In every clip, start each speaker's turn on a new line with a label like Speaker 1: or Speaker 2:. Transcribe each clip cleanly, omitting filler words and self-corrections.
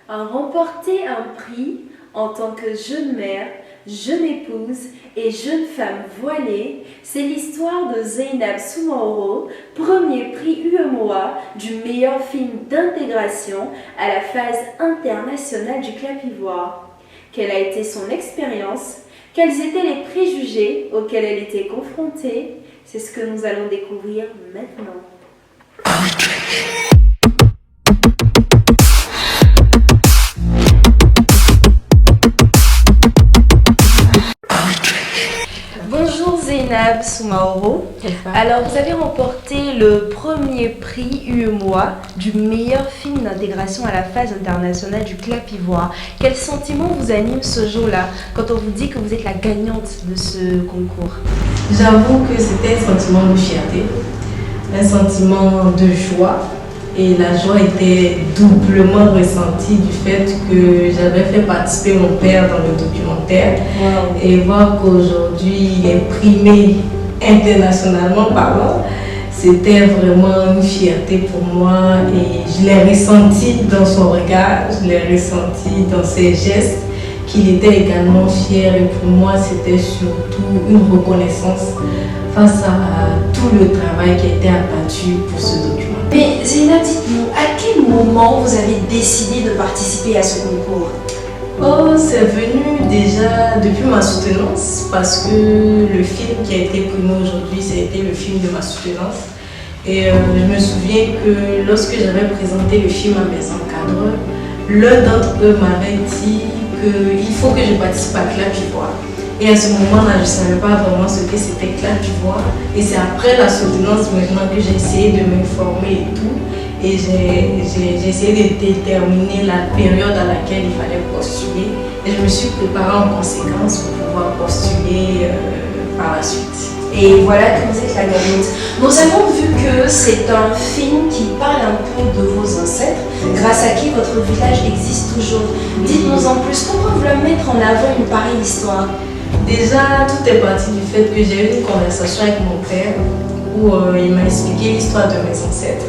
Speaker 1: A remporté un prix en tant que jeune mère, jeune épouse et jeune femme voilée, c'est l'histoire de Zainab Soumaoro, premier prix UEMOA du meilleur film d'intégration à la phase internationale du Clapivoire. Quelle a été son expérience? Quels étaient les préjugés auxquels elle était confrontée? C'est ce que nous allons découvrir maintenant. Bonjour Zainab Soumaoro. Alors vous avez remporté le premier prix UEMOA du meilleur film d'intégration à la phase internationale du Clapivoire. Quel sentiment vous anime ce jour-là quand on vous dit que vous êtes la gagnante de ce concours?
Speaker 2: J'avoue que c'était un sentiment de fierté, un sentiment de joie. Et la joie était doublement ressentie du fait que j'avais fait participer mon père dans le documentaire.
Speaker 1: Wow.
Speaker 2: Et voir qu'aujourd'hui il est primé internationalement parlant, c'était vraiment une fierté pour moi. Et je l'ai ressenti dans son regard, je l'ai ressenti dans ses gestes, qu'il était également fier. Et pour moi, c'était surtout une reconnaissance face à tout le travail qui a été abattu pour ce document.
Speaker 1: Mais Zainab, dites-nous, à quel moment vous avez décidé de participer à ce concours?
Speaker 2: Oh, c'est venu déjà depuis ma soutenance, parce que le film qui a été primé aujourd'hui, c'était le film de ma soutenance. Et je me souviens que lorsque j'avais présenté le film à mes encadreurs, l'un d'entre eux m'avait dit qu'il faut que je participe à Clapivoire. Et à ce moment-là, je ne savais pas vraiment ce que c'était Clapivoire. Et c'est après la soutenance maintenant que j'ai essayé de m'informer et tout. Et j'ai essayé de déterminer la période à laquelle il fallait postuler. Et je me suis préparée en conséquence pour pouvoir postuler par la suite.
Speaker 1: Et voilà que vous êtes la gagnante. Nous avons vu que c'est un film qui parle un peu de vos ancêtres, grâce à qui votre village existe toujours. Dites-nous en plus, comment vous mettre en avant une pareille histoire?
Speaker 2: Déjà, tout est parti du fait que j'ai eu une conversation avec mon père où il m'a expliqué l'histoire de mes ancêtres.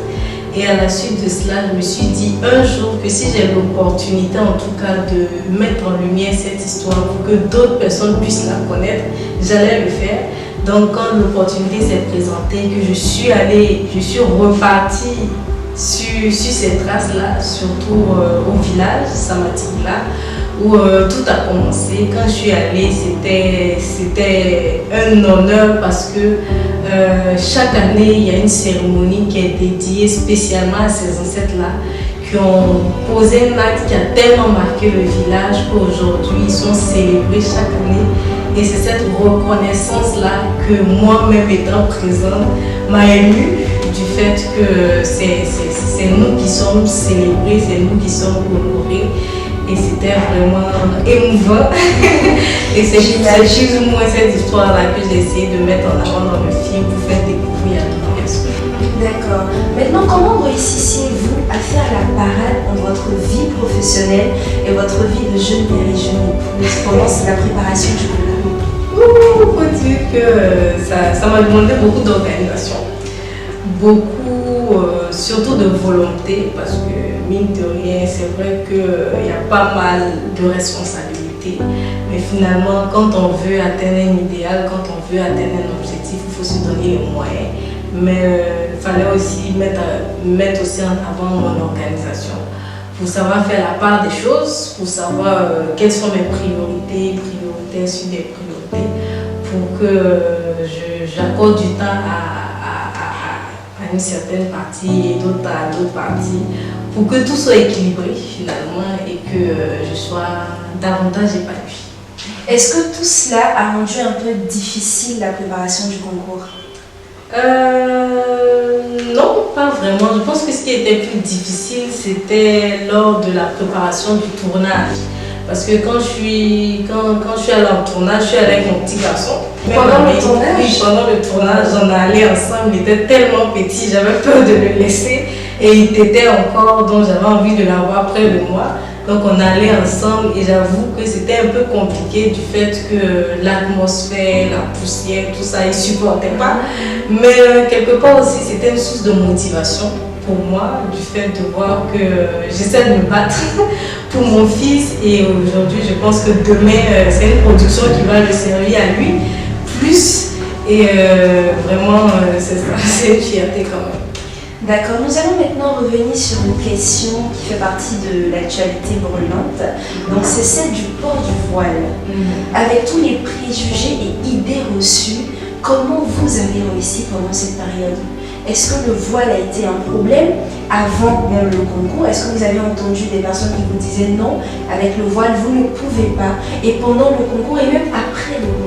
Speaker 2: Et à la suite de cela, je me suis dit un jour que si j'ai l'opportunité en tout cas de mettre en lumière cette histoire pour que d'autres personnes puissent la connaître, j'allais le faire. Donc quand l'opportunité s'est présentée, que je suis repartie sur ces traces-là, surtout au village, Samatigla, où tout a commencé. Quand je suis allée, c'était un honneur parce que chaque année, il y a une cérémonie qui est dédiée spécialement à ces ancêtres-là qui ont posé un acte qui a tellement marqué le village qu'aujourd'hui, ils sont célébrés chaque année. Et c'est cette reconnaissance-là que moi-même étant présente m'a émue du fait que c'est nous qui sommes célébrés, c'est nous qui sommes honorés. Et c'était vraiment émouvant. Et c'est plus ou moins cette histoire-là que j'ai essayé de mettre en avant dans le film pour faire découvrir à toutes les personnes.
Speaker 1: D'accord. Maintenant, comment réussissiez-vous à faire la parade entre votre vie professionnelle et votre vie de jeune mère et jeune épouse pendant la préparation du concours?
Speaker 2: Il faut dire que ça m'a demandé beaucoup d'organisation, beaucoup surtout de volonté, parce que mine de rien, c'est vrai qu'il y a pas mal de responsabilités. Mais finalement, quand on veut atteindre un idéal, quand on veut atteindre un objectif, il faut se donner les moyens. Mais il fallait aussi mettre aussi en avant mon organisation pour savoir faire la part des choses, pour savoir quelles sont mes priorités sur des priorités, pour que j'accorde du temps à une certaine partie et d'autres à d'autres parties, pour que tout soit équilibré finalement et que je sois davantage épanouie.
Speaker 1: Est-ce que tout cela a rendu un peu difficile la préparation du concours?
Speaker 2: Non, pas vraiment. Je pense que ce qui était plus difficile, c'était lors de la préparation du tournage. Parce que quand je suis allée en tournage, je suis allée avec mon petit garçon.
Speaker 1: Pendant le tournage?
Speaker 2: Oui, pendant le tournage, on allait ensemble. Il était tellement petit, j'avais peur de le laisser. Et il t'était encore, donc j'avais envie de l'avoir près de moi. Donc on allait ensemble et j'avoue que c'était un peu compliqué du fait que l'atmosphère, la poussière, tout ça, il ne supportait pas. Mais quelque part aussi, c'était une source de motivation pour moi du fait de voir que j'essaie de me battre pour mon fils et aujourd'hui je pense que demain c'est une production qui va le servir à lui plus et vraiment c'est ça, c'est une fierté quand même.
Speaker 1: D'accord, nous allons maintenant revenir sur une question qui fait partie de l'actualité brûlante. Donc c'est celle du port du voile. Avec tous les préjugés et idées reçues, comment vous avez réussi pendant cette période? Est-ce que le voile a été un problème avant même le concours? Est-ce que vous avez entendu des personnes qui vous disaient non, avec le voile vous ne pouvez pas? Et pendant le concours et même après le concours,